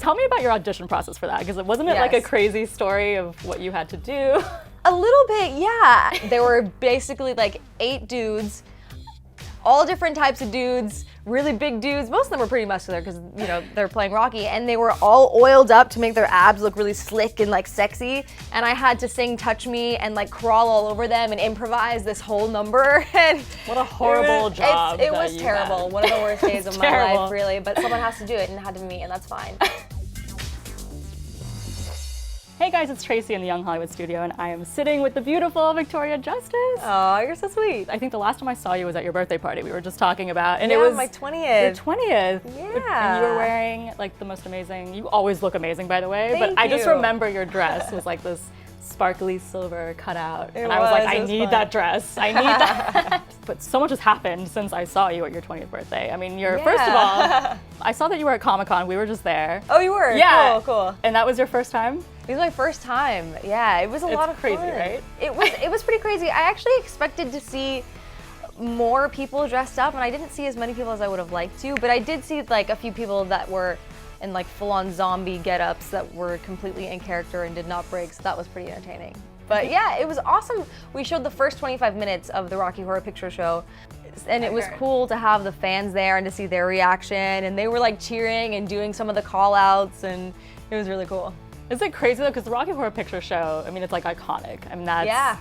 tell me about your audition process for that, because it wasn't like a crazy story of what you had to do? A little bit, yeah. There were basically like 8 dudes, all different types of dudes, really big dudes. Most of them were pretty muscular because, you know, they're playing Rocky, and they were all oiled up to make their abs look really slick and like sexy. And I had to sing Touch Me and like crawl all over them and improvise this whole number. And what a horrible job. It was terrible. One of the worst days of my life, really. But someone has to do it, and it had to be me, and that's fine. Hey guys, it's Tracy in the Young Hollywood studio, and I am sitting with the beautiful Victoria Justice. Oh, you're so sweet. I think the last time I saw you was at your birthday party. We were just talking about, and yeah, it was my 20th. Your 20th. Yeah. And you were wearing like the most amazing. You always look amazing, by the way. Thank I just you. remember your dress was like this sparkly silver cutout, and I was like, I need that dress. I need that. But so much has happened since I saw you at your 20th birthday. I mean, first of all, I saw that you were at Comic-Con. We were just there. Oh, you were? Yeah. Cool. And that was your first time? It was my first time. Yeah, it was a lot of crazy, fun. right? It was pretty crazy. I actually expected to see more people dressed up, and I didn't see as many people as I would have liked to, but I did see like a few people that were in like full-on zombie get-ups that were completely in character and did not break, so that was pretty entertaining. But yeah, it was awesome. We showed the first 25 minutes of the Rocky Horror Picture Show, and it was cool to have the fans there and to see their reaction, and they were like cheering and doing some of the call-outs, and it was really cool. Is it crazy though? Because the Rocky Horror Picture Show, I mean, it's like iconic. I mean, that's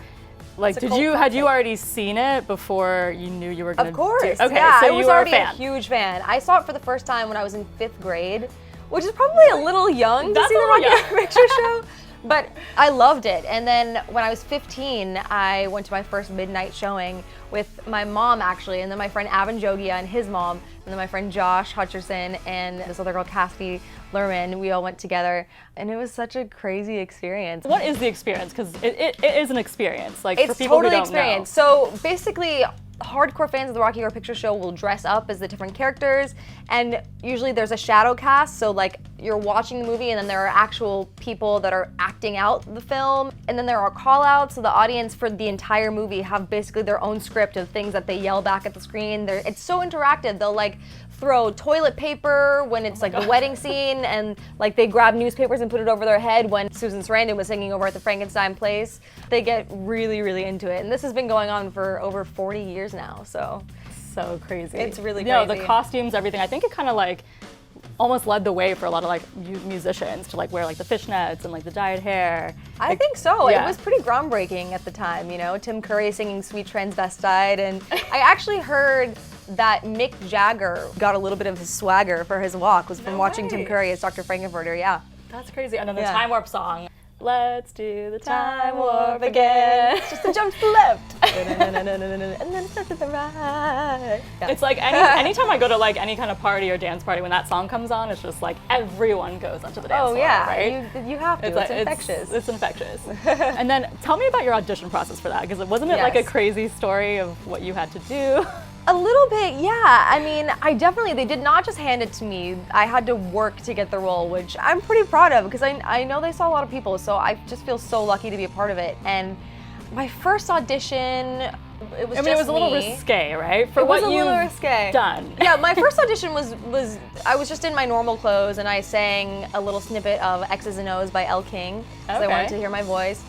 like, had you already seen it before you knew you were going to do it? Of course. Okay, yeah, so I was you were already a fan. a huge fan. I saw it for the first time when I was in 5th grade, which is probably a little young to see the Rocky Horror Picture Show. But I loved it. And then when I was 15, I went to my first midnight showing with my mom, actually, and then my friend Avin Jogia and his mom, and then my friend Josh Hutcherson and this other girl, Cassie Lerman. We all went together, and it was such a crazy experience. What is the experience? Because it is an experience. Like, it's for people totally who don't know. So basically, hardcore fans of the Rocky Horror Picture Show will dress up as the different characters, and usually there's a shadow cast, so like you're watching the movie and then there are actual people that are acting out the film, and then there are call-outs, so the audience for the entire movie have basically their own script of things that they yell back at the screen. It's so interactive. They'll like throw toilet paper when it's like the wedding scene, and like they grab newspapers and put it over their head when Susan Sarandon was singing over at the Frankenstein place. They get really, really into it, and this has been going on for over 40 years now, so crazy. It's really crazy. crazy. The costumes, everything. I think it kind of like almost led the way for a lot of like musicians to like wear like the fishnets and like the dyed hair. I think so. Yeah. It was pretty groundbreaking at the time, you know, Tim Curry singing Sweet Transvestite, and I actually heard that Mick Jagger got a little bit of his swagger for his walk was from watching Tim Curry as Dr. Frankenfurter, yeah. That's crazy. And then the Time Warp song. Let's do the time warp again. Just a jump to the left. And then it's to the right. Yeah. It's like anytime I go to like any kind of party or dance party, when that song comes on, it's just like everyone goes onto the dance floor, right? You have to. It's infectious. It's infectious. And then tell me about your audition process for that, because it wasn't like a crazy story of what you had to do? A little bit, yeah. I mean, they did not just hand it to me. I had to work to get the role, which I'm pretty proud of, because I know they saw a lot of people, so I just feel so lucky to be a part of it. And my first audition, it was it was a little risque, right? For what you've done. Yeah, my first audition was I was just in my normal clothes, and I sang a little snippet of X's and O's by Elle King, because I wanted to hear my voice.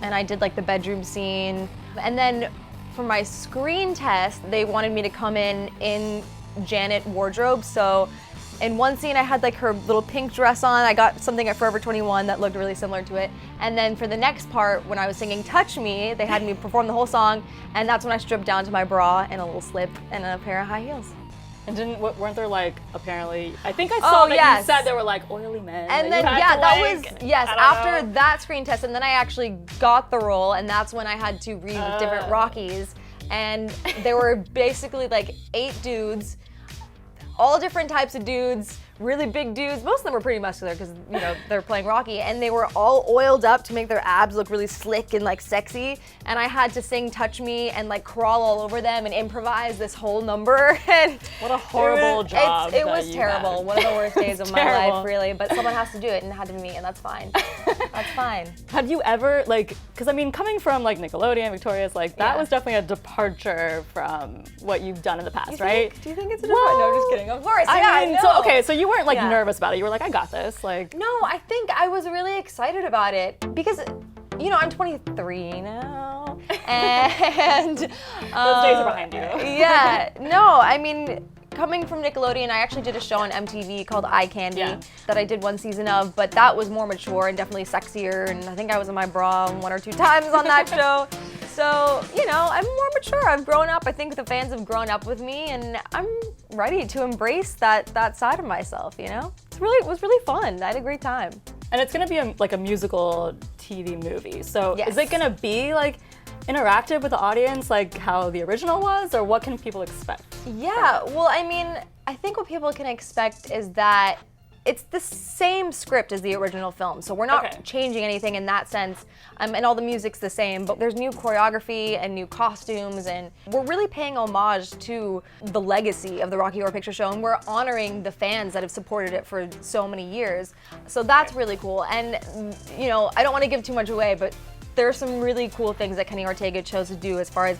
And I did like the bedroom scene. And then for my screen test, they wanted me to come in Janet wardrobe. So in one scene, I had like her little pink dress on. I got something at Forever 21 that looked really similar to it. And then for the next part, when I was singing Touch Me, they had me perform the whole song. And that's when I stripped down to my bra and a little slip and a pair of high heels. And weren't there like, apparently, I think I saw that you said there were like oily men. And then, after that screen test, and then I actually got the role, and that's when I had to read with different Rockies. And there were basically like 8 dudes, all different types of dudes, really big dudes. Most of them were pretty muscular because, you know, they're playing Rocky, and they were all oiled up to make their abs look really slick and like sexy. And I had to sing Touch Me and like crawl all over them and improvise this whole number. And what a horrible job. It was terrible. One of the worst days of my life, really. But someone has to do it, and it had to be me, and that's fine. That's fine. Have you ever, like, because I mean, coming from like Nickelodeon, Victoria's, like that was definitely a departure from what you've done in the past, right? Do you think it's a departure? No, I'm just kidding. Of course. I mean, so you weren't like nervous about it. You were like, I got this. Like, no, I think I was really excited about it because, you know, I'm 23 now, and those days are behind you. Yeah, no, I mean, coming from Nickelodeon, I actually did a show on MTV called Eye Candy that I did one season of, but that was more mature and definitely sexier, and I think I was in my bra 1 or 2 times on that show. So, you know, I'm more mature. I've grown up. I think the fans have grown up with me, and I'm ready to embrace that side of myself, you know? It was really fun. I had a great time. And it's gonna be like a musical TV movie. So is it gonna be like interactive with the audience like how the original was, or what can people expect? Yeah, well, I mean, I think what people can expect is that it's the same script as the original film, so we're not changing anything in that sense, and all the music's the same, but there's new choreography and new costumes, and we're really paying homage to the legacy of the Rocky Horror Picture Show, and we're honoring the fans that have supported it for so many years. So that's really cool, and you know, I don't want to give too much away, but there are some really cool things that Kenny Ortega chose to do as far as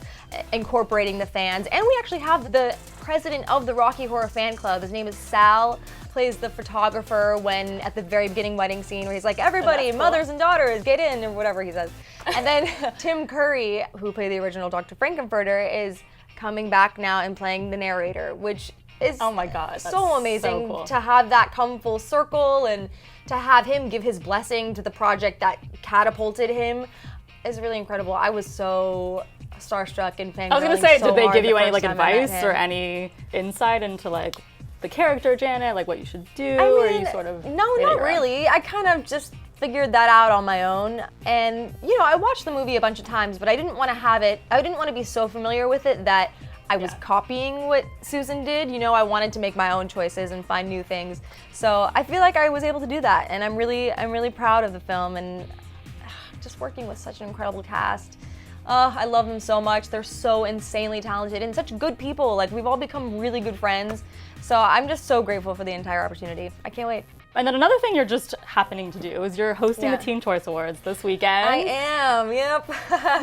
incorporating the fans. And we actually have the president of the Rocky Horror Fan Club. His name is Sal, plays the photographer when at the very beginning wedding scene where he's like, everybody, mothers and daughters, get in, or whatever he says. And then Tim Curry, who played the original Dr. Frankenfurter, is coming back now and playing the narrator, which is oh my God, so amazing so cool. to have that come full circle and to have him give his blessing to the project that catapulted him is really incredible. I was so starstruck and fangirling. I was gonna say, so did they hard give the you any first like time I met advice or him. any insight into like the character Janet, like what you should do, I or mean, you sort of no, made it not your own? really. I kind of just figured that out on my own. And you know, I watched the movie a bunch of times, but I didn't want to be so familiar with it that I was copying what Susan did. You know, I wanted to make my own choices and find new things. So I feel like I was able to do that, and I'm really proud of the film, and just working with such an incredible cast. I love them so much. They're so insanely talented and such good people. Like, we've all become really good friends. So I'm just so grateful for the entire opportunity. I can't wait. And then another thing you're just happening to do is you're hosting the Teen Choice Awards this weekend. I am, yep.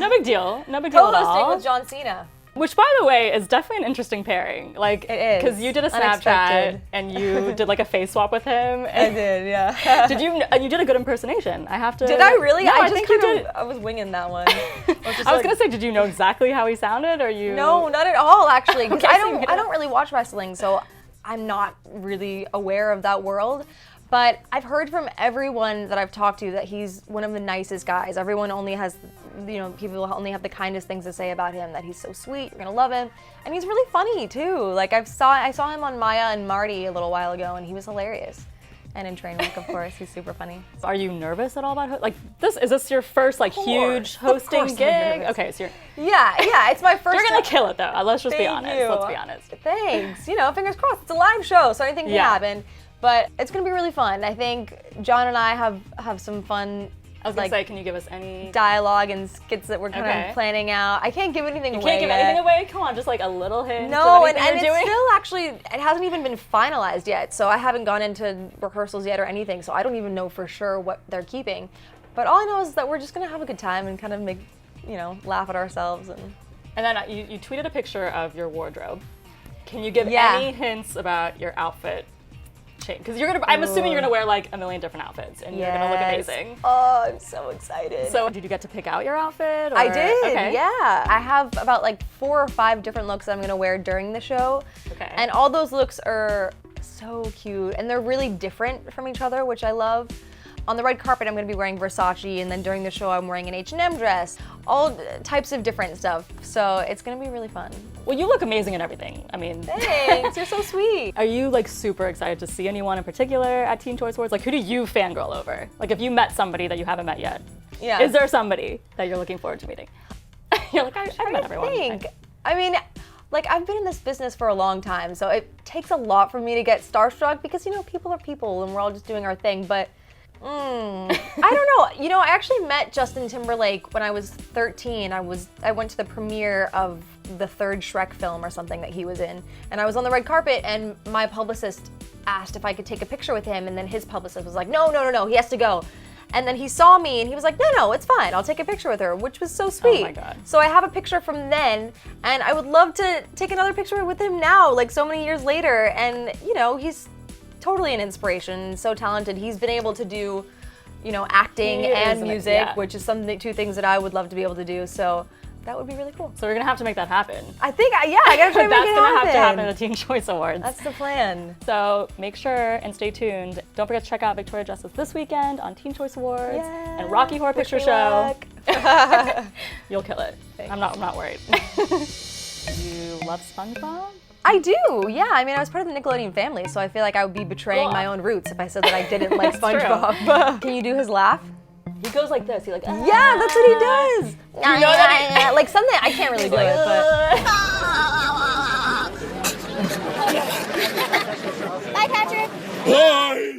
No big deal. No big deal at all. Co-hosting with John Cena. Which, by the way, is definitely an interesting pairing. Like, it is. Because you did a Snapchat Unexpected. and you did like a face swap with him. I did, yeah. And you did a good impersonation. I have to. Did I really? No, I think just you did. I was winging that one. I was gonna say, did you know exactly how he sounded, or you? No, not at all, actually. 'Cause Okay, I so don't really watch wrestling, so I'm not really aware of that world. But I've heard from everyone that I've talked to that he's one of the nicest guys. Everyone only has, you know, people only have the kindest things to say about him, that he's so sweet, you're gonna love him. And he's really funny too. Like I saw him on Maya and Marty a little while ago, and he was hilarious. And in Trainwreck, of course, he's super funny. Are you nervous at all about is this your first like huge hosting gig? Okay, so Yeah, it's my first. you're gonna kill it though. Let's just be Thank honest. you. Let's be honest. Thanks. You know, fingers crossed. It's a live show, so anything can happen. But it's gonna be really fun. I think John and I have some fun. I was gonna say, can you give us any dialogue and skits that we're kind of planning out? I can't give anything away. You can't give anything away? Come on, just like a little hint. No, of anything and you're it's doing? still actually, it hasn't even been finalized yet. So I haven't gone into rehearsals yet or anything. So I don't even know for sure what they're keeping. But all I know is that we're just gonna have a good time and kind of make, you know, laugh at ourselves. And then you tweeted a picture of your wardrobe. Can you give any hints about your outfit? Because I'm assuming you're gonna wear like a million different outfits, and you're gonna look amazing. Oh, I'm so excited. So did you get to pick out your outfit? Or? I did, okay. yeah. I have about like 4 or 5 different looks that I'm gonna wear during the show. Okay. And all those looks are so cute, and they're really different from each other, which I love. On the red carpet, I'm gonna be wearing Versace, and then during the show, I'm wearing an H&M dress. All types of different stuff. So it's gonna be really fun. Well, you look amazing in everything. I mean, thanks, you're so sweet. Are you like super excited to see anyone in particular at Teen Choice Awards? Like, who do you fangirl over? Like, if you met somebody that you haven't met yet, is there somebody that you're looking forward to meeting? You're like, I've met everyone. I mean, like, I've been in this business for a long time, so it takes a lot for me to get starstruck because, you know, people are people and we're all just doing our thing, but I don't know. You know, I actually met Justin Timberlake when I was 13. I went to the premiere of the 3rd Shrek film or something that he was in, and I was on the red carpet, and my publicist asked if I could take a picture with him, and then his publicist was like, no, he has to go. And then he saw me, and he was like, no, it's fine. I'll take a picture with her, which was so sweet. Oh my God. So I have a picture from then, and I would love to take another picture with him now, like so many years later. And, you know, he's totally an inspiration, so talented. He's been able to do, you know, acting and music, which is two things that I would love to be able to do. So that would be really cool. So we're gonna have to make that happen. I think, I gotta try to make it happen. That's gonna have to happen at the Teen Choice Awards. That's the plan. So make sure and stay tuned. Don't forget to check out Victoria Justice this weekend on Teen Choice Awards and Rocky Horror Picture Show. You'll kill it. Thanks. I'm not worried. You love SpongeBob? I do, yeah. I mean, I was part of the Nickelodeon family, so I feel like I would be betraying my own roots if I said that I didn't like SpongeBob. Can you do his laugh? He goes like this. He like, yeah, that's what he does. You know that like something I can't really do it, but. Bye, Patrick. Bye.